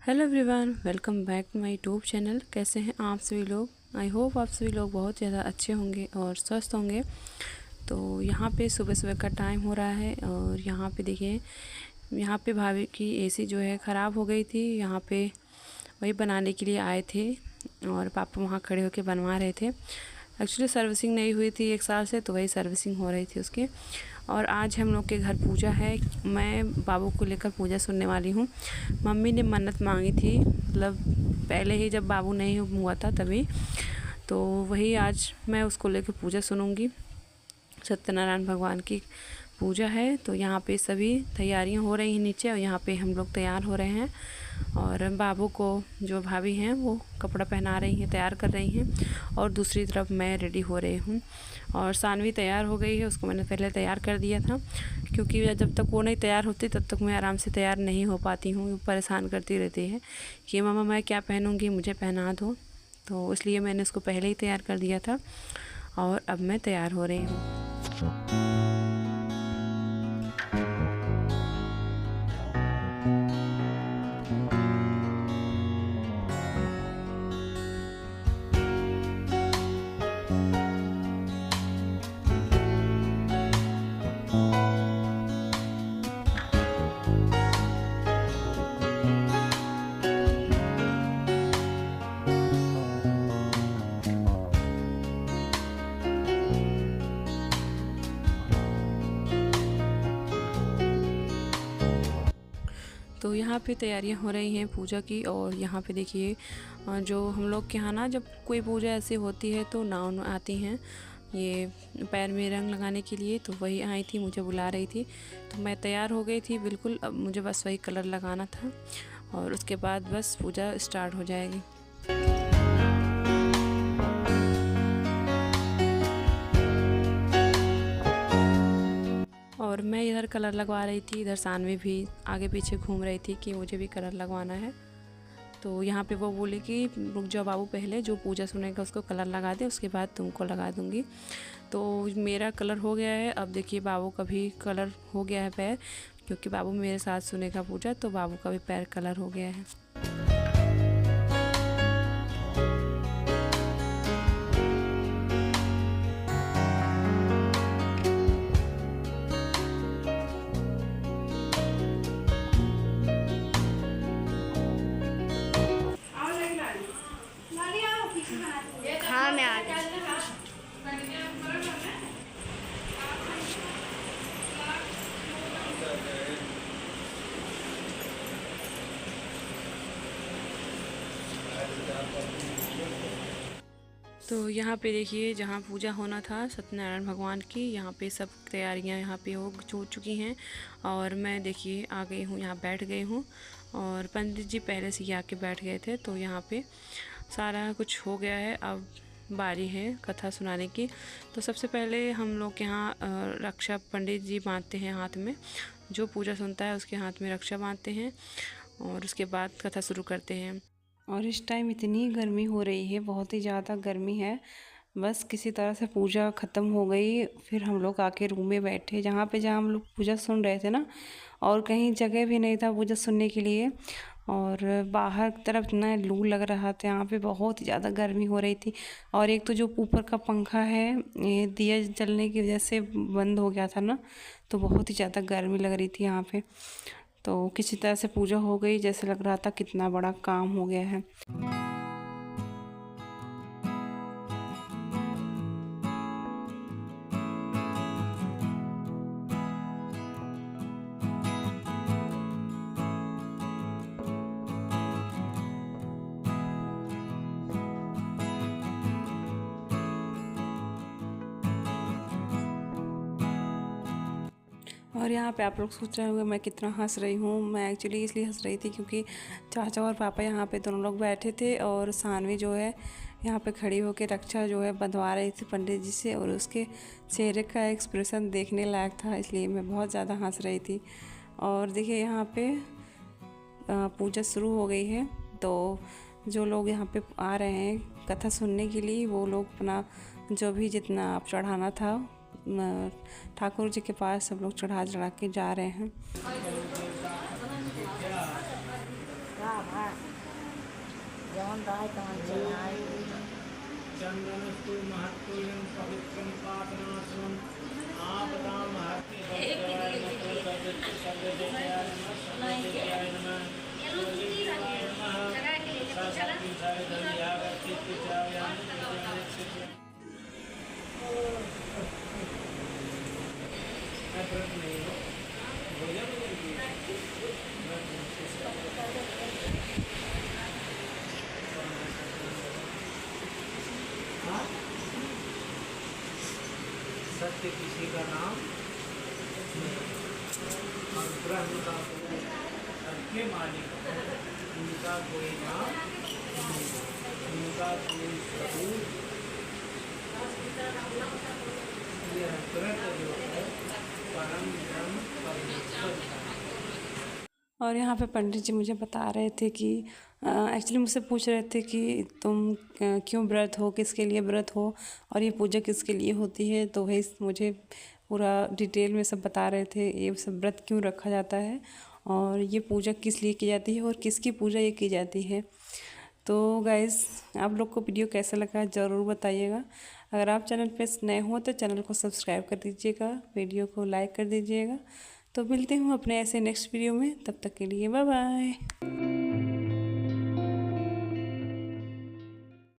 Hello everyone, welcome back to my YouTube channel. कैसे हैं आप सभी लोग। आई होप आप सभी लोग बहुत ज़्यादा अच्छे होंगे और स्वस्थ होंगे। तो यहाँ पे सुबह सुबह का टाइम हो रहा है और यहाँ पे देखिए, यहाँ पे भाभी की एसी जो है ख़राब हो गई थी। यहाँ पे वही बनाने के लिए आए थे और पापा वहाँ खड़े होकर बनवा रहे थे। एक्चुअली सर्विसिंग नहीं हुई थी 1 साल से, तो वही सर्विसिंग हो रही थी उसकी। और आज हम लोग के घर पूजा है। मैं बाबू को लेकर पूजा सुनने वाली हूँ। मम्मी ने मन्नत मांगी थी, मतलब पहले ही जब बाबू नहीं हुआ था तभी, तो वही आज मैं उसको लेकर पूजा सुनूंगी। सत्यनारायण भगवान की पूजा है। तो यहाँ पे सभी तैयारियां हो रही हैं नीचे, और यहाँ पे हम लोग तैयार हो रहे हैं। और बाबू को जो भाभी हैं वो कपड़ा पहना रही हैं, तैयार कर रही हैं, और दूसरी तरफ मैं रेडी हो रही हूँ। और सानवी तैयार हो गई है, उसको मैंने पहले तैयार कर दिया था, क्योंकि जब तक वो नहीं तैयार होती तब तक मैं आराम से तैयार नहीं हो पाती हूँ। परेशान करती रहती है कि मम्मा मैं क्या पहनूँगी, मुझे पहना दो। तो इसलिए मैंने उसको पहले ही तैयार कर दिया था और अब मैं तैयार हो रही हूँ। तो यहाँ पे तैयारियां हो रही हैं पूजा की। और यहाँ पे देखिए, जो हम लोग के यहाँ ना जब कोई पूजा ऐसी होती है तो नाव आती हैं ये पैर में रंग लगाने के लिए। तो वही आई थी, मुझे बुला रही थी, तो मैं तैयार हो गई थी बिल्कुल। अब मुझे बस वही कलर लगाना था और उसके बाद बस पूजा स्टार्ट हो जाएगी। और मैं इधर कलर लगवा रही थी, इधर सानवी भी आगे पीछे घूम रही थी कि मुझे भी कलर लगवाना है। तो यहाँ पे वो बोली कि रुक जाओ बाबू, पहले जो पूजा सुनेगा उसको कलर लगा दे, उसके बाद तुमको लगा दूँगी। तो मेरा कलर हो गया है। अब देखिए बाबू का भी कलर हो गया है पैर, क्योंकि बाबू मेरे साथ सुनेगा पूजा, तो बाबू का भी पैर कलर हो गया है। हाँ मैं आ गई। तो यहाँ पे देखिए, जहाँ पूजा होना था सत्यनारायण भगवान की, यहाँ पे सब तैयारियाँ यहाँ पे हो चुकी हैं। और मैं देखिए आ गई हूँ, यहाँ बैठ गई हूँ। और पंडित जी पहले से ही आके बैठ गए थे। तो यहाँ पे सारा कुछ हो गया है, अब बारी है कथा सुनाने की। तो सबसे पहले हम लोग के यहाँ रक्षा पंडित जी बांधते हैं हाथ में। जो पूजा सुनता है उसके हाथ में रक्षा बांधते हैं, और उसके बाद कथा शुरू करते हैं। और इस टाइम इतनी गर्मी हो रही है, बहुत ही ज़्यादा गर्मी है। बस किसी तरह से पूजा ख़त्म हो गई, फिर हम लोग आके रूम में बैठे, जहाँ हम लोग पूजा सुन रहे थे ना, और कहीं जगह भी नहीं था पूजा सुनने के लिए। और बाहर की तरफ इतना लू लग रहा था, यहाँ पे बहुत ही ज़्यादा गर्मी हो रही थी। और एक तो जो ऊपर का पंखा है ये दिया जलने की वजह से बंद हो गया था ना, तो बहुत ही ज़्यादा गर्मी लग रही थी यहाँ पे। तो किसी तरह से पूजा हो गई, जैसे लग रहा था कितना बड़ा काम हो गया है। और यहाँ पे आप लोग सोच रहे होंगे मैं कितना हंस रही हूँ। मैं एक्चुअली इसलिए हंस रही थी क्योंकि चाचा और पापा यहाँ पे दोनों लोग बैठे थे, और सानवी जो है यहाँ पे खड़ी होकर रक्षा जो है बंधवा रही थी पंडित जी से, और उसके चेहरे का एक्सप्रेशन देखने लायक था, इसलिए मैं बहुत ज़्यादा हंस रही थी। और देखिए यहाँ पे पूजा शुरू हो गई है। तो जो लोग यहाँ पे आ रहे हैं कथा सुनने के लिए, वो लोग अपना जो भी जितना आप चढ़ाना था ठाकुर जी के पास सब लोग चढ़ा के जा रहे हैं। जौन राय तवन चढ़ाई। चंदनस्तु महत्तुल्यं पवित्रं पापनाशनं आपदां हरति सर्वदेवताय नमः योगीश्वराय नमः सरस्वतीचार्य धन्यागतिचार्य सत्य किसी का नाम और ब्रह्म का कोई सबके मालिक उनका कोई नाम उनका कोई स्वरूप यह तुरंत जो है परम ब्रह्म परमेश्वर का। और यहाँ पे पंडित जी मुझे बता रहे थे कि एक्चुअली मुझसे पूछ रहे थे कि तुम क्यों व्रत हो, किसके लिए व्रत हो और ये पूजा किसके लिए होती है। तो वही मुझे पूरा डिटेल में सब बता रहे थे, ये सब व्रत क्यों रखा जाता है और ये पूजा किस लिए की जाती है और किसकी पूजा ये की जाती है। तो गाइस आप लोग को वीडियो कैसा लगा ज़रूर बताइएगा। अगर आप चैनल पे नए हो तो चैनल को सब्सक्राइब कर दीजिएगा, वीडियो को लाइक कर दीजिएगा। तो मिलते हूँ अपने ऐसे नेक्स्ट वीडियो में, तब तक के लिए बाय बाय।